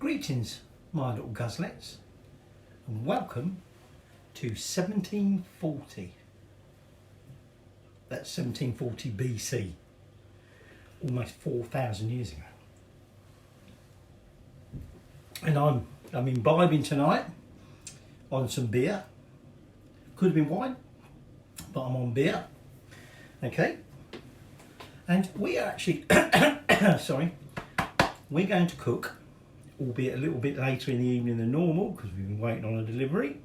Greetings, my little guzzlets, and welcome to 1740. That's 1740 BC, almost 4,000 years ago. And I'm imbibing tonight on some beer. Could have been wine, but I'm on beer. Okay. And we are actually, sorry, we're going to cook, albeit a little bit later in the evening than normal because we've been waiting on a delivery.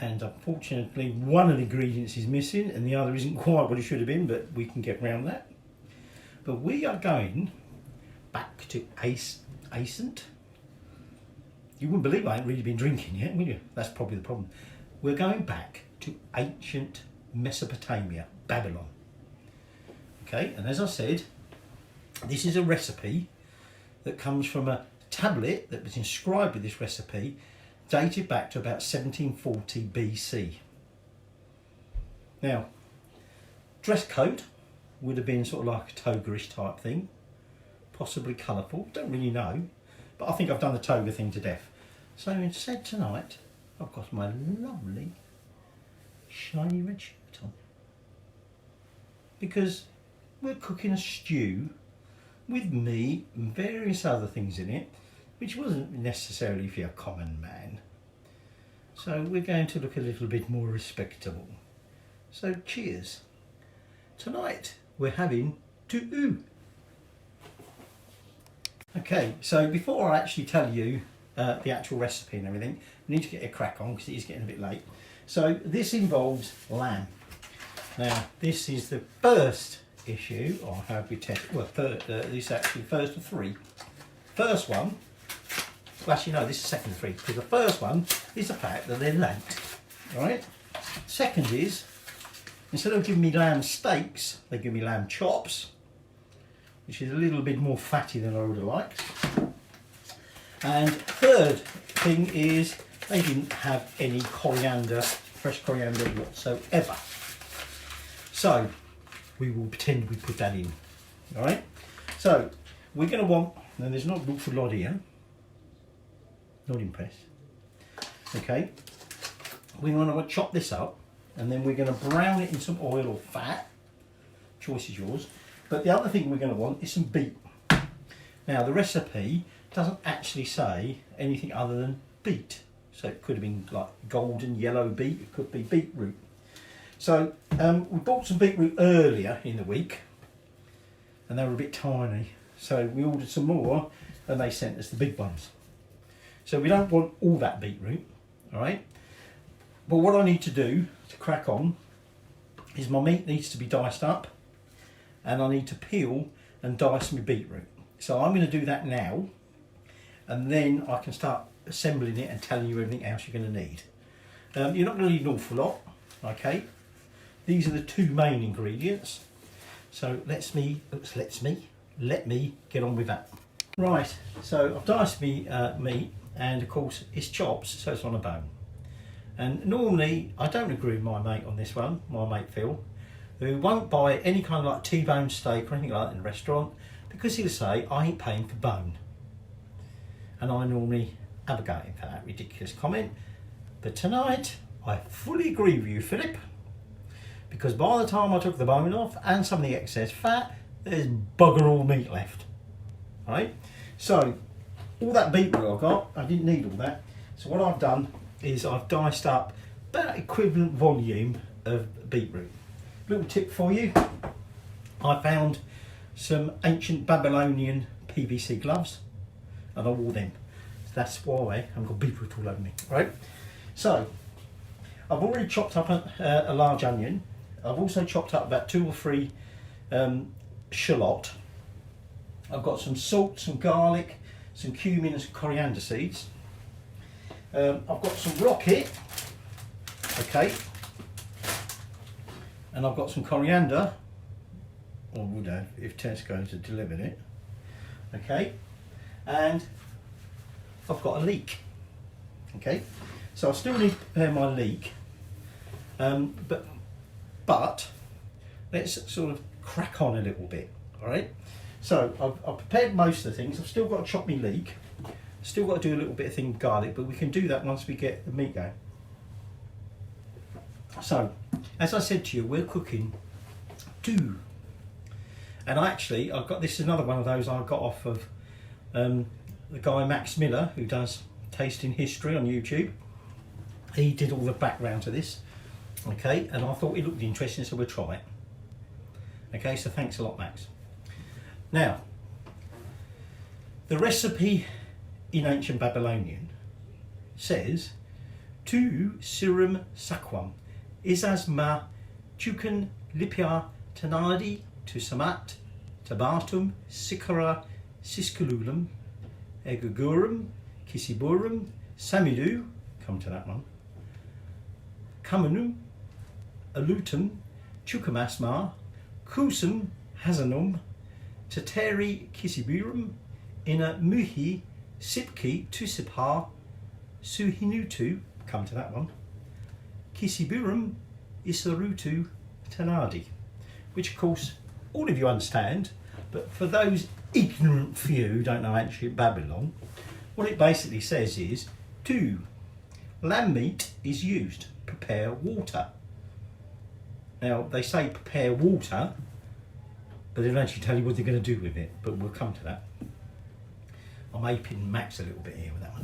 And unfortunately, one of the ingredients is missing and the other isn't quite what it should have been, but we can get around that. But we are going back to ancient. You wouldn't believe I ain't really been drinking yet, would you? That's probably the problem. We're going back to ancient Mesopotamia, Babylon. Okay, and as I said, this is a recipe that comes from a tablet that was inscribed with this recipe, dated back to about 1740 BC. Now, dress code would have been sort of like a toga-ish type thing, possibly colourful, don't really know, but I think I've done the toga thing to death. So instead tonight, I've got my lovely shiny red shirt on, because we're cooking a stew with meat and various other things in it, which wasn't necessarily for your common man. So we're going to look a little bit more respectable. So cheers. Tonight we're having Tuhu. Okay, so before I actually tell you the actual recipe and everything, we need to get a crack on because it is getting a bit late. So this involves lamb. Now this is the first issue, or have we tested? Well, this is actually the first of three. First one, well actually no, this is second of three, because the first one is the fact that they're late, right? Second is, instead of giving me lamb steaks, they give me lamb chops, which is a little bit more fatty than I would have liked. And third thing is, they didn't have any coriander, fresh coriander whatsoever. So we will pretend we put that in. Alright? So we're going to want, and there's not an awful lot here, not impressed. Okay, we're going to chop this up and then we're going to brown it in some oil or fat. Choice is yours. But the other thing we're going to want is some beet. Now the recipe doesn't actually say anything other than beet. So it could have been like golden yellow beet, it could be beetroot. So we bought some beetroot earlier in the week and they were a bit tiny. So we ordered some more and they sent us the big ones. So we don't want all that beetroot, all right? But what I need to do to crack on is my meat needs to be diced up and I need to peel and dice my beetroot. So I'm going to do that now and then I can start assembling it and telling you everything else you're going to need. You're not going to need an awful lot, okay? These are the two main ingredients. So let me get on with that. Right, so I've diced me meat and of course it's chops, so it's on a bone. And normally I don't agree with my mate on this one, my mate Phil, who won't buy any kind of like T-bone steak or anything like that in a restaurant because he'll say I ain't paying for bone. And I normally advocate for that ridiculous comment. But tonight I fully agree with you, Philip, because by the time I took the bone off and some of the excess fat, there's bugger all meat left. Right? So all that beetroot I got, I didn't need all that. So what I've done is I've diced up about equivalent volume of beetroot. Little tip for you, I found some ancient Babylonian PVC gloves and I wore them. So that's why I've got beetroot all over me. Right? So I've already chopped up a large onion. I've also chopped up about 2 or 3 shallot. I've got some salt, some garlic, some cumin and some coriander seeds. I've got some rocket, okay, and I've got some coriander, or would have if Tesco's had delivered it, okay, and I've got a leek, okay, so I still need to prepare my leek, but let's sort of crack on a little bit, all right. So I've prepared most of the things. I've still got to chop my leek. Still got to do a little bit of thing with garlic, but we can do that once we get the meat going. So, as I said to you, we're cooking Tuh'u. And I've got, this is another one of those I got off of the guy Max Miller, who does Tasting History on YouTube. He did all the background to this, okay, and I thought it looked interesting, so we'll try it. Okay, so thanks a lot, Max. Now, the recipe in ancient Babylonian says Tu sirum saquam isas ma tukan lipia tanadi to samat tabatum sikara siskululum egugurum kisiburum samidu, come to that one, kamanum alutum chukamasma kusum hazanum tateri kisiburum ina muhi sipki tusipha suhinutu, come to that one, kisiburum isarutu tanadi, which of course all of you understand, but for those ignorant few who don't know ancient Babylon, what it basically says is to lamb meat is used, prepare water. Now they say prepare water, but they don't actually tell you what they're going to do with it, but we'll come to that. I'm aping Max a little bit here with that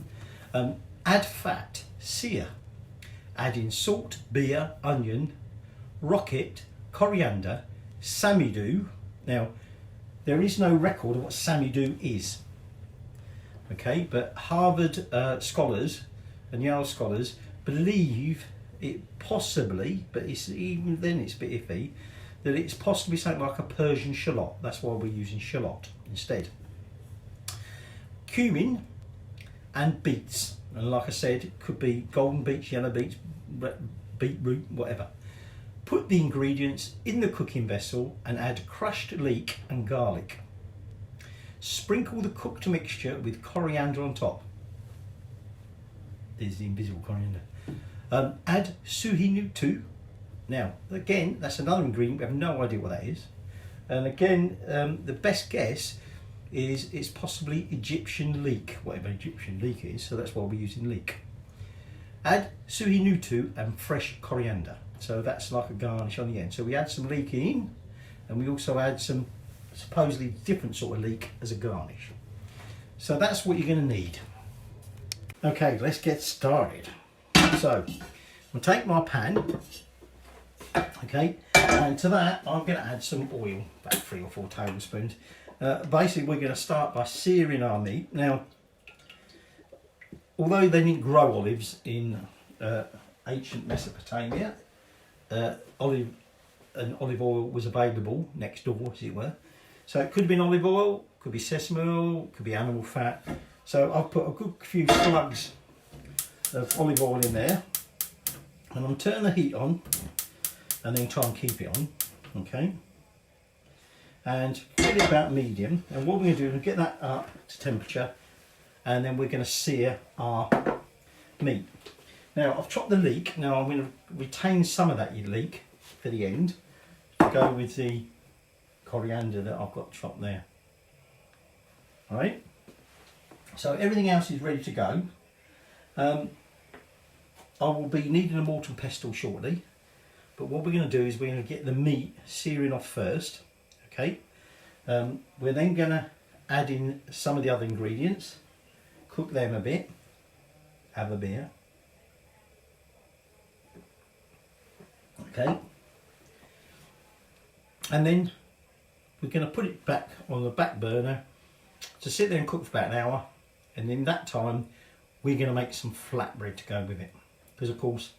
one. Add fat, sear, add in salt, beer, onion, rocket, coriander, samidu. Now, there is no record of what samidu is, okay, but Harvard scholars and Yale scholars believe it possibly, but it's, even then it's a bit iffy, that it's possibly something like a Persian shallot. That's why we're using shallot instead. Cumin and beets, and like I said, it could be golden beets, yellow beets, beetroot, whatever. Put the ingredients in the cooking vessel and add crushed leek and garlic. Sprinkle the cooked mixture with coriander on top. There's the invisible coriander. Add suhinutu. Now, again, that's another ingredient. We have no idea what that is. And again, the best guess is it's possibly Egyptian leek, whatever Egyptian leek is, so that's why we're using leek. Add suhinutu and fresh coriander. So that's like a garnish on the end. So we add some leek in, and we also add some supposedly different sort of leek as a garnish. So that's what you're going to need. Okay, let's get started. So I'll take my pan, okay, and to that I'm going to add some oil, about 3 or 4 tablespoons. Basically we're going to start by searing our meat. Now, although they didn't grow olives in ancient Mesopotamia, olive oil was available next door, as it were. So it could have been olive oil, could be sesame oil, could be animal fat. So I've put a good few slugs of olive oil in there, and I'm turning the heat on and then try and keep it on, okay, and get it about medium. And what we're going to do is get that up to temperature, and then we're going to sear our meat. Now I've chopped the leek. Now I'm going to retain some of that leek for the end to go with the coriander that I've got chopped there. Alright, so everything else is ready to go. I will be needing a mortar and pestle shortly, but what we're going to do is we're going to get the meat searing off first, okay. We're then going to add in some of the other ingredients, cook them a bit, have a beer, okay, and then we're going to put it back on the back burner to sit there and cook for about an hour, and in that time we're going to make some flatbread to go with it, because of course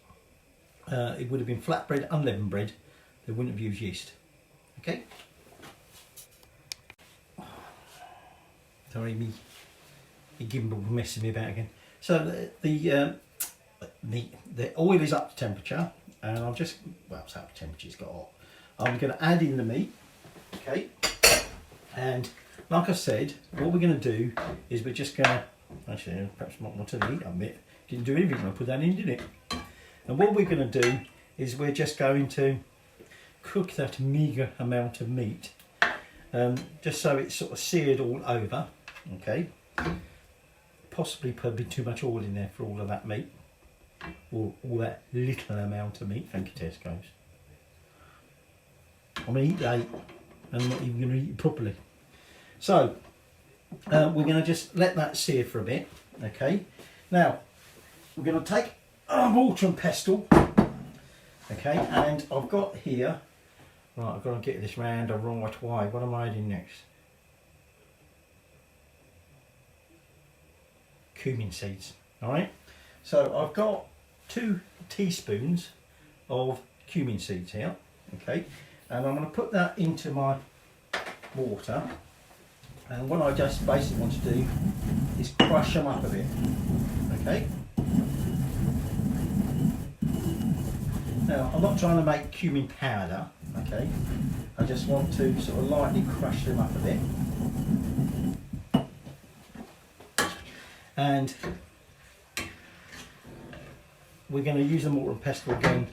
it would have been flatbread, unleavened bread, they wouldn't have used yeast, okay. Sorry, me gimbal messing me about again. So the oil is up to temperature, and I'll just, well, it's up to temperature, it's got hot. I'm going to add in the meat, okay, and like I said, what we're going to do is we're just going to, actually perhaps not want to eat a bit, didn't do anything when I put that in, did it? And what we're going to do is we're just going to cook that meagre amount of meat just so it's sort of seared all over. Okay, possibly put a bit too much oil in there for all of that meat, or all that little amount of meat. Thank you, Tesco's. I'm going to eat that, and I'm not even going to eat it properly. So we're going to just let that sear for a bit. Okay, now we're going to take our mortar and pestle. Okay, and I've got here, right, I've got to get this round the right way. What am I adding next? Cumin seeds. Alright, so I've got 2 teaspoons of cumin seeds here. Okay, and I'm going to put that into my mortar, and what I just basically want to do is crush them up a bit. Okay, now I'm not trying to make cumin powder, okay, I just want to sort of lightly crush them up a bit. And we're going to use the mortar and pestle again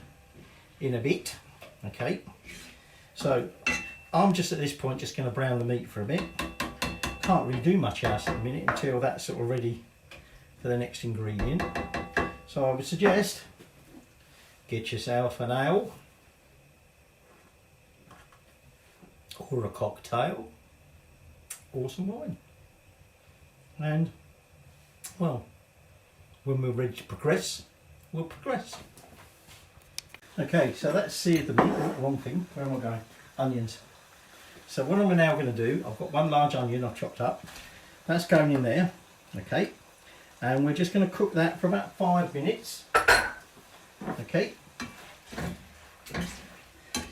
in a bit. Okay, so I'm just at this point just going to brown the meat for a bit. Can't really do much else at the minute until that's sort of ready for the next ingredient. So I would suggest get yourself an ale or a cocktail or some wine, and well, when we're ready to progress, we'll progress. Okay, so that's seared the meat. Oh, wrong thing. Where am I going? Onions. So what I'm now going to do, I've got 1 large onion I've chopped up. That's going in there. Okay, and we're just going to cook that for about 5 minutes. Okay,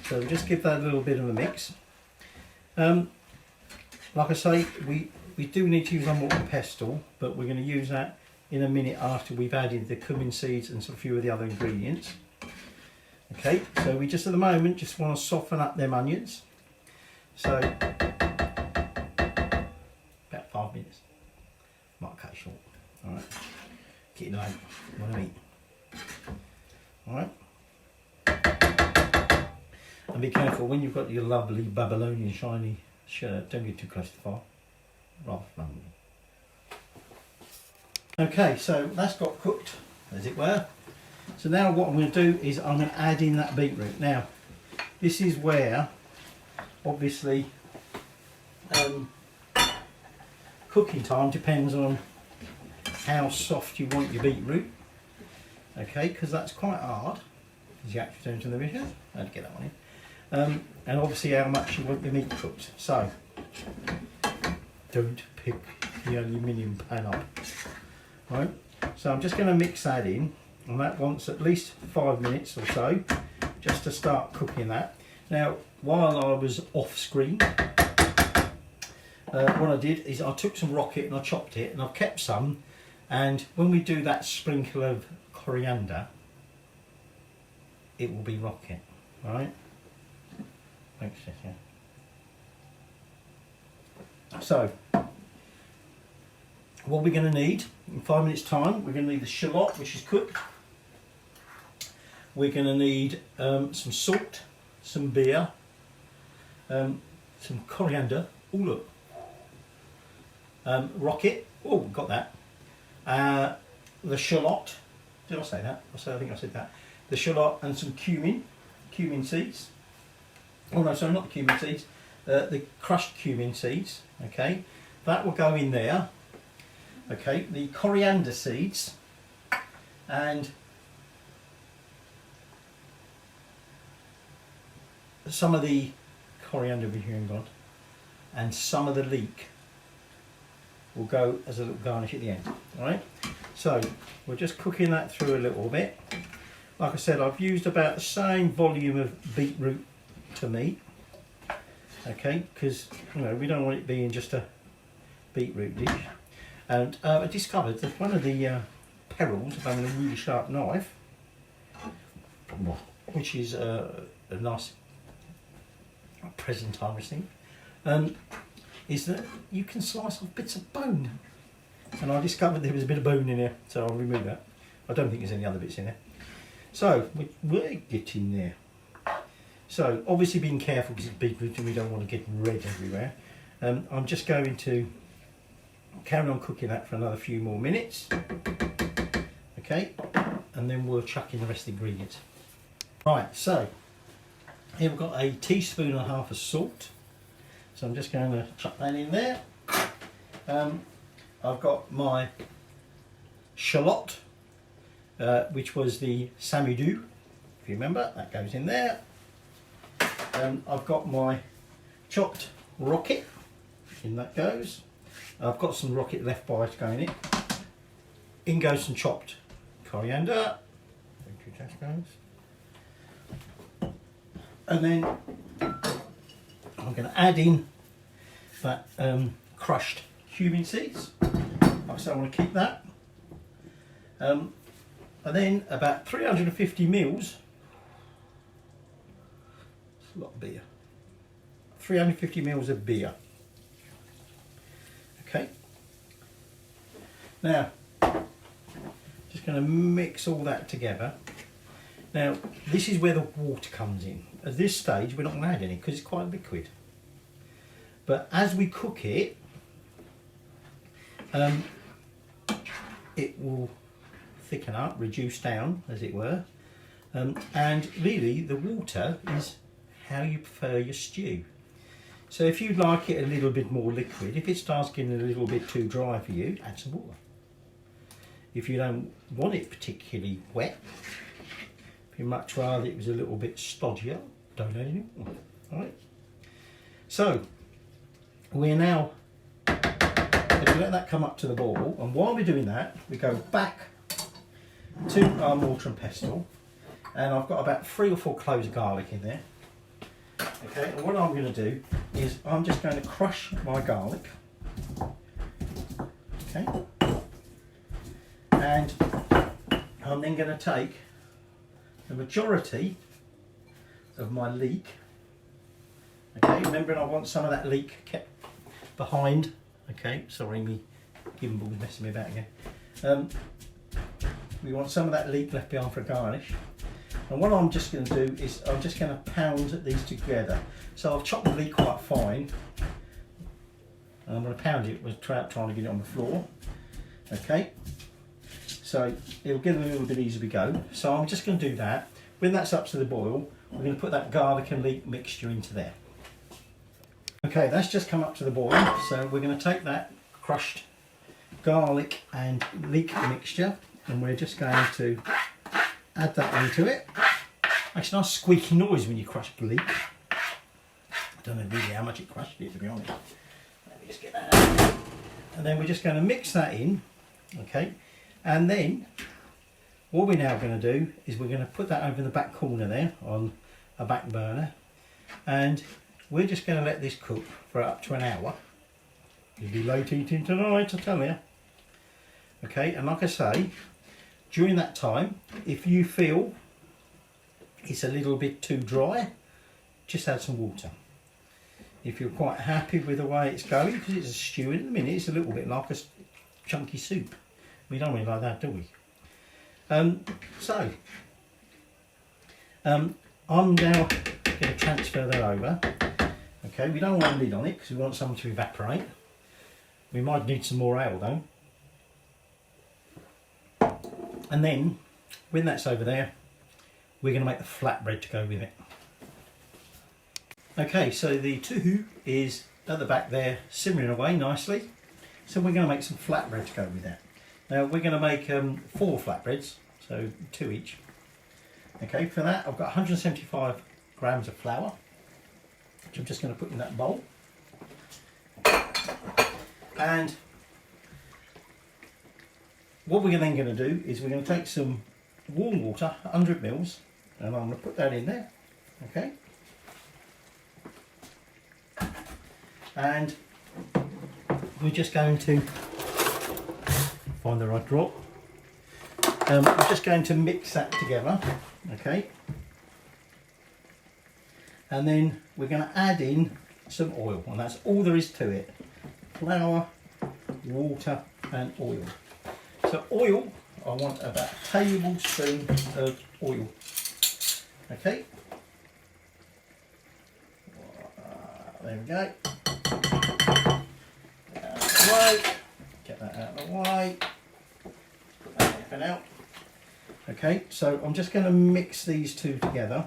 so we'll just give that a little bit of a mix. Like I say, we do need to use our mortar and pestle, but we're going to use that in a minute after we've added the cumin seeds and some few of the other ingredients. Okay, so we just at the moment just want to soften up them onions. So about 5 minutes. Might cut it short. Alright. Get it late. Want to eat. Alright. And be careful when you've got your lovely Babylonian shiny shirt, don't get too close to the fire. Rather flammable. Okay, so that's got cooked, as it were. So now what I'm going to do is I'm going to add in that beetroot. Now, this is where, obviously, cooking time depends on how soft you want your beetroot. Okay, because that's quite hard. As you actually turn to the vision, I had to get that one in. And obviously how much you want your meat cooked. So, don't pick the aluminium pan up. Right, so I'm just going to mix that in, and that wants at least 5 minutes or so just to start cooking that. Now, while I was off screen, what I did is I took some rocket and I chopped it, and I've kept some, and when we do that sprinkle of coriander, it will be rocket. Right, thanks, yeah. So what we're going to need in 5 minutes time, we're going to need the shallot, which is cooked. We're going to need some salt, some beer, some coriander. Oh look, rocket. Oh, we've got that. The shallot. Did I say that? I think I said that. The shallot and some cumin seeds. Oh no, sorry, not the cumin seeds. The crushed cumin seeds. Okay, that will go in there. Okay, the coriander seeds and some of the coriander over here and gone, and some of the leek will go as a little garnish at the end. Alright, so we're just cooking that through a little bit. Like I said, I've used about the same volume of beetroot to meat. Okay, because you know we don't want it being just a beetroot dish. And I discovered that one of the perils of having a really sharp knife, which is a nice present I received, is that you can slice off bits of bone. And I discovered there was a bit of bone in there, so I'll remove that. I don't think there's any other bits in there. So we're getting there. So obviously being careful because it's beetroot and we don't want to get red everywhere. I'm just going to carry on cooking that for another few more minutes. Okay, and then we'll chuck in the rest of the ingredients. Right, so here we've got a teaspoon and a half of salt. So I'm just going to chuck that in there. I've got my shallot, which was the samudou, if you remember, that goes in there. I've got my chopped rocket, in that goes. I've got some rocket left by to go in it. In goes some chopped coriander. And then I'm going to add in that crushed cumin seeds. So I want to keep that. And then about 350 mils. That's a lot of beer. 350 mils of beer. Okay. Now, just going to mix all that together. Now, this is where the water comes in. At this stage, we're not going to add any because it's quite liquid. But as we cook it, it will thicken up, reduce down, as it were. And really, the water is how you prefer your stew. So if you'd like it a little bit more liquid, if it starts getting a little bit too dry for you, add some water. If you don't want it particularly wet, if you'd much rather it was a little bit stodgier, don't add any water. All right. So we're now going to let that come up to the boil, and while we're doing that, we go back to our mortar and pestle, and I've got about 3 or 4 cloves of garlic in there. Okay, and what I'm going to do is I'm just going to crush my garlic. Okay, and I'm then going to take the majority of my leek. Okay, remembering I want some of that leek kept behind. Okay, sorry, me gimbal's messing me about again. We want some of that leek left behind for a garnish. And what I'm just going to do is I'm just going to pound these together. So I've chopped the leek quite fine. And I'm going to pound it without trying to get it on the floor. Okay. So it'll get a little bit easier as we go. So I'm just going to do that. When that's up to the boil, we're going to put that garlic and leek mixture into there. Okay, that's just come up to the boil. So we're going to take that crushed garlic and leek mixture, and we're just going to add that into it. Makes a nice squeaky noise when you crush leek. I don't know really how much it crushed it, to be honest. Let me just get that out. And then we're just going to mix that in, okay? And then what we're now going to do is we're going to put that over in the back corner there on a back burner, and we're just going to let this cook for up to an hour. You'll be late eating tonight, I tell you. Okay, and like I say, during that time, if you feel it's a little bit too dry, just add some water. If you're quite happy with the way it's going, because it's a stew in a minute, it's a little bit like a chunky soup. We don't really like that, do we? I'm now going to transfer that over. Okay, we don't want a lid on it because we want some to evaporate. We might need some more ale though. And then, when that's over there, we're going to make the flatbread to go with it. Okay, so the Tuhu is at the back there, simmering away nicely. So we're going to make some flatbread to go with that. Now we're going to make 4 flatbreads, so 2 each. Okay, for that I've got 175 grams of flour, which I'm just going to put in that bowl. And what we're then going to do is we're going to take some warm water, 100 mils, and I'm going to put that in there. Okay. And we're just going to find the right drop. I'm just going to mix that together. Okay. And then we're going to add in some oil, and that's all there is to it. Flour, water and oil. So oil, I want about a tablespoon of oil. Okay. There we go. Get that out of the way. Put that open out. Okay, so I'm just going to mix these two together,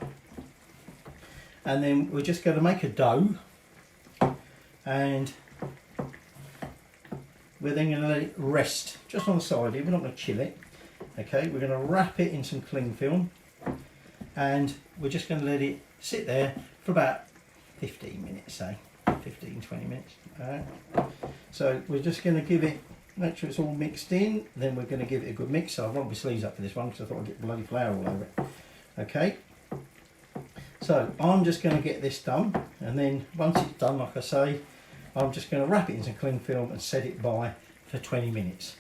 and then we're just going to make a dough, and we're then going to let it rest just on the side here. We're not going to chill it. Okay, we're going to wrap it in some cling film, and we're just going to let it sit there for about 15 minutes, say 15-20 minutes. Alright, so we're just going to give it, make sure it's all mixed in, then we're going to give it a good mix. So I've rolled my sleeves up for this one because I thought I'd get bloody flour all over it. Okay, so I'm just going to get this done, and then once it's done, like I say, I'm just going to wrap it in some cling film and set it by for 20 minutes.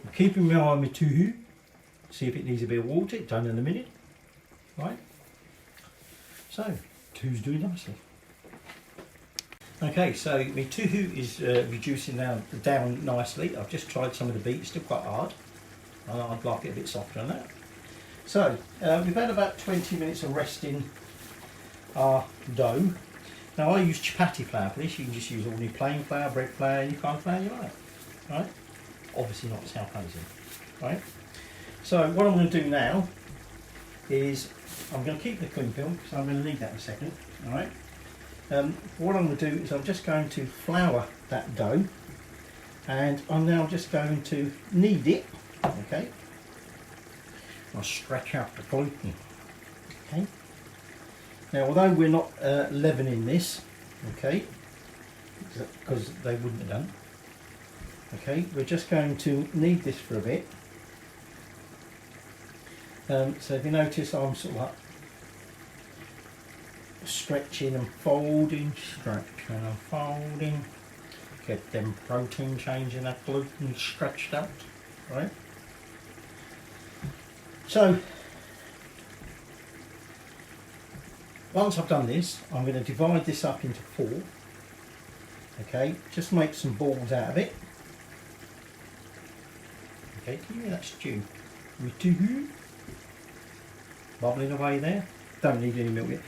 I'm keeping my eye on my Tuhu, see if it needs a bit of water. It's done in a minute. Right, so Tuhu's doing nicely. Okay, so my Tuhu is reducing down nicely. I've just tried some of the beat, it's still quite hard. I'd like it a bit softer than that. So we've had about 20 minutes of resting our dough. Now I use chapati flour for this. You can just use ordinary plain flour, bread flour, any kind of flour you like. Right? Obviously not South Asian. Right? So what I'm going to do now is I'm going to keep the cling film because I'm going to need that in a second. All right. What I'm going to do is I'm just going to flour that dough, and I'm now just going to knead it. Okay. I'll stretch out the gluten. Okay. Now, although we're not leavening this, okay, because they wouldn't have done. Okay, we're just going to knead this for a bit. So if you notice, I'm sort of like stretching and folding, stretching and folding. Get them protein change in that gluten stretched out, right? So once I've done this, I'm going to divide this up into 4. Okay, just make some balls out of it. Okay, can you hear that stew? Tuhu bubbling away there. Don't need any milk yet.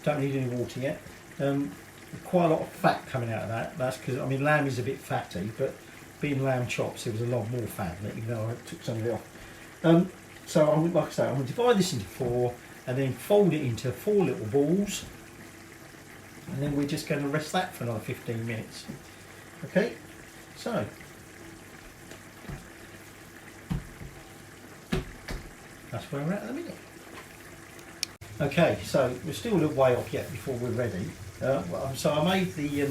Don't need any water yet. Quite a lot of fat coming out of that. That's because, I mean, lamb is a bit fatty, but being lamb chops, there was a lot more fat in it, even though I took some of it off. So, like I say, I'm going to divide this into 4 and then fold it into 4 little balls. And then we're just going to rest that for another 15 minutes. Okay, so that's where we're at the minute. Okay, so we're still a little way off yet before we're ready. So I made the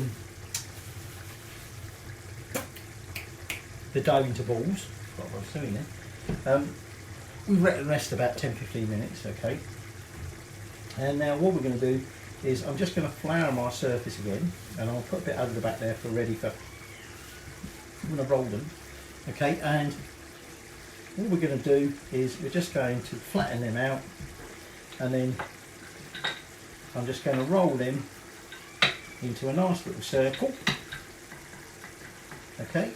dough into balls. That's what I was doing there. We rest about 10-15 minutes, okay. And now what we're going to do is I'm just going to flour my surface again, and I'll put a bit over the back there for ready for when I roll them. Okay, and what we're going to do is we're just going to flatten them out, and then I'm just going to roll them into a nice little circle. Okay,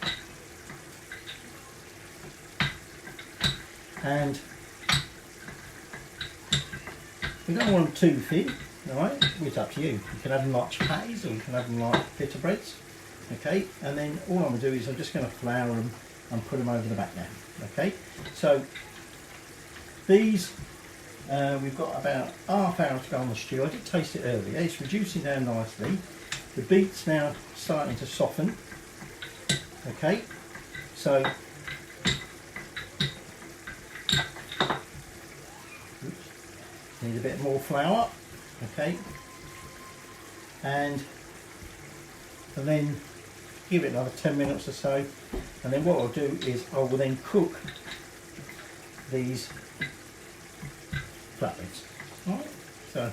and we don't want them too thin, alright? It's up to you. You can have them like chapatis, or you can have them like pita breads. Okay, and then all I'm going to do is I'm just going to flour them and put them over the back now. Okay, so these we've got about half hour to go on the stew. I did taste it earlier. It's reducing down nicely. The beet's now starting to soften. Okay, so need a bit more flour. Okay, and then give it another 10 minutes or so, and then what I'll do is I will then cook these flatbreads. Alright, so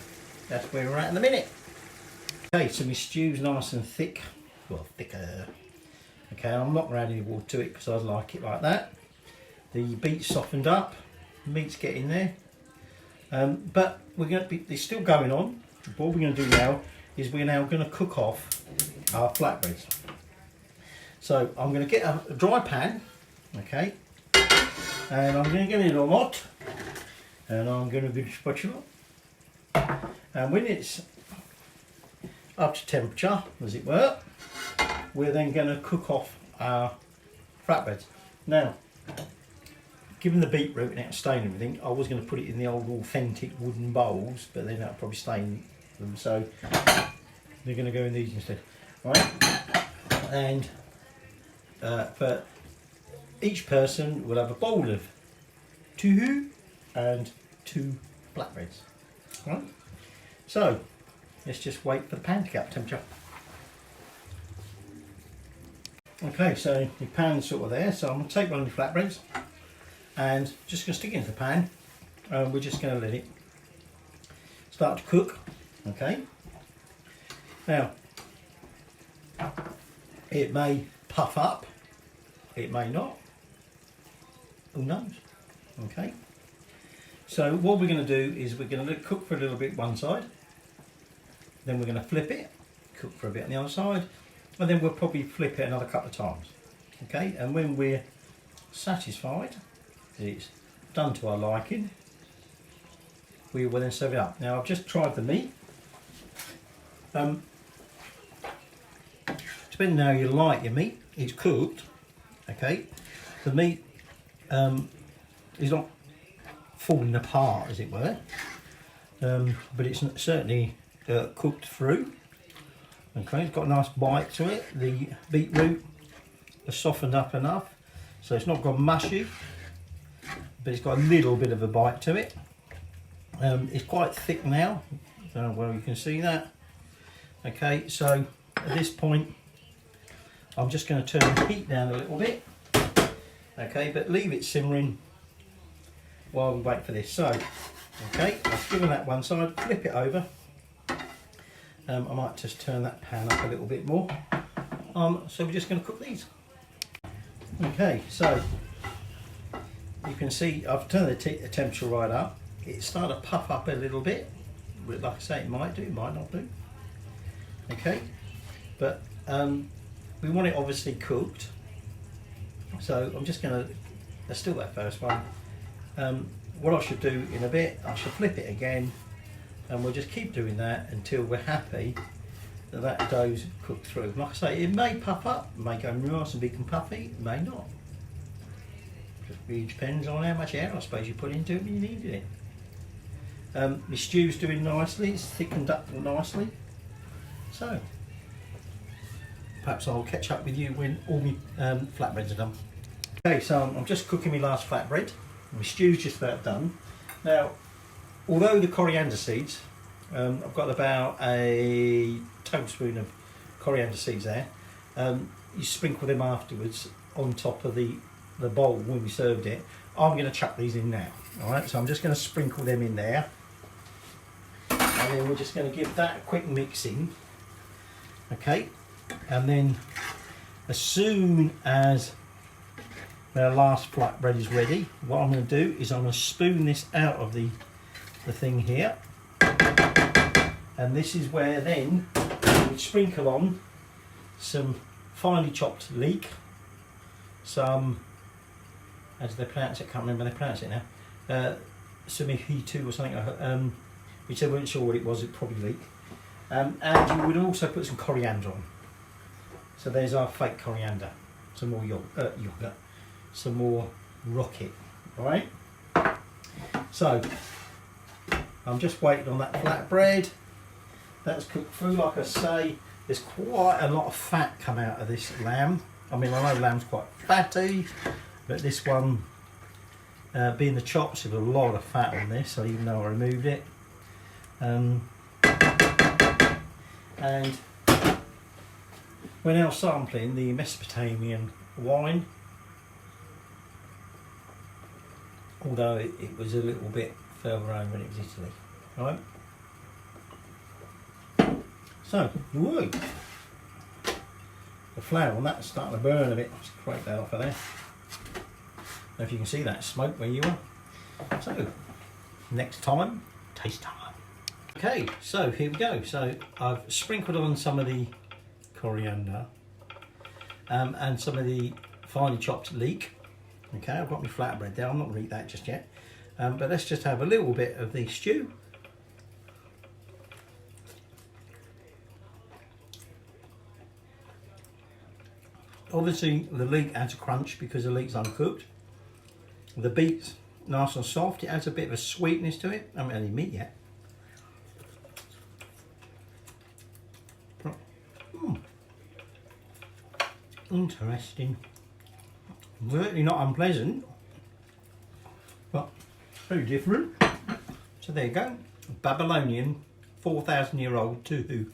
that's where we're at in a minute. Okay, so my stew's nice and thick, well, thicker. Okay, I'm not going to add any water to it because I like it like that. The beet's softened up, meat's getting there, but we're going to be, it's still going on. What we're going to do now is we're now going to cook off our flatbreads. So I'm going to get a dry pan, okay, and I'm going to get it a lot, and I'm going to do spatula. And when it's up to temperature, as it were, we're then going to cook off our flatbreads. Now, given the beetroot and it stain and everything, I was going to put it in the old authentic wooden bowls, but then that'll probably stain them, so they're going to go in these instead. Right? And for each person will have a bowl of Tuhu and 2 flatbreads. Right? So let's just wait for the pan to get up temperature. Okay, so the pan's sort of there, so I'm going to take one of the flatbreads and just going to stick it into the pan. We're just going to let it start to cook. Okay. Now, it may puff up, it may not. Who knows? Okay. So what we're going to do is we're going to let it cook for a little bit one side, then we're going to flip it, cook for a bit on the other side, and then we'll probably flip it another couple of times. Okay, and when we're satisfied that it's done to our liking, we will then serve it up. Now I've just tried the meat. Depending on how you like your meat, it's cooked. Okay, the meat is not falling apart, as it were, but it's certainly cooked through. Okay, it's got a nice bite to it. The beetroot has softened up enough, so it's not gone mushy, but it's got a little bit of a bite to it. It's quite thick now. I don't know whether you can see that. Okay, so at this point, I'm just going to turn the heat down a little bit. Okay, but leave it simmering while we wait for this. So, okay, I've given that one side, flip it over. I might just turn that pan up a little bit more. So we're just going to cook these. Okay, so you can see I've turned the temperature right up. It's started to puff up a little bit. Like I say, it might do, it might not do. Okay, but we want it obviously cooked. So I'm just going to, let's still that first one. What I should do in a bit, I should flip it again, and we'll just keep doing that until we're happy that that dough's cooked through. Like I say, it may puff up, it may go nice and big and puffy, it may not. Just really depends on how much air I suppose you put into it when you needed it. My stew's doing nicely, it's thickened up nicely. So perhaps I'll catch up with you when all my flatbreads are done. Okay, so I'm just cooking my last flatbread. My stew's just about done. Now, although the coriander seeds, I've got about a tablespoon of coriander seeds there. You sprinkle them afterwards on top of the bowl when we served it. I'm going to chuck these in now. All right, so I'm just going to sprinkle them in there, and then we're just going to give that a quick mixing. Okay, and then as soon as our last flatbread is ready, what I'm going to do is I'm going to spoon this out of the thing here, and this is where then we sprinkle on some finely chopped leek, some, as they pronounce it, I can't remember how they pronounce it now, Tuhu or something, which I wasn't sure what it was, it probably leek. And you would also put some coriander on. So there's our fake coriander, some more yogurt, some more rocket, alright? So, I'm just waiting on that flatbread. That's cooked through, like I say. There's quite a lot of fat come out of this lamb. I mean, I know lamb's quite fatty, but this one, being the chops, there's a lot of fat on this, so even though I removed it. And we're now sampling the Mesopotamian wine, although it was a little bit further over when it was Italy. Right? So, woo! The flour on that's starting to burn a bit. Let's scrape that off of there. I don't know if you can see that smoke where you are. So, next time, taste time. Okay, so here we go. So I've sprinkled on some of the coriander and some of the finely chopped leek. Okay, I've got my flatbread there. I'm not going to eat that just yet. But let's just have a little bit of the stew. Obviously the leek adds a crunch because the leek's uncooked. The beet's nice and soft. It adds a bit of a sweetness to it. I haven't had any meat yet. Interesting. Certainly not unpleasant, but very different. So there you go. Babylonian 4,000-year-old Tuhu.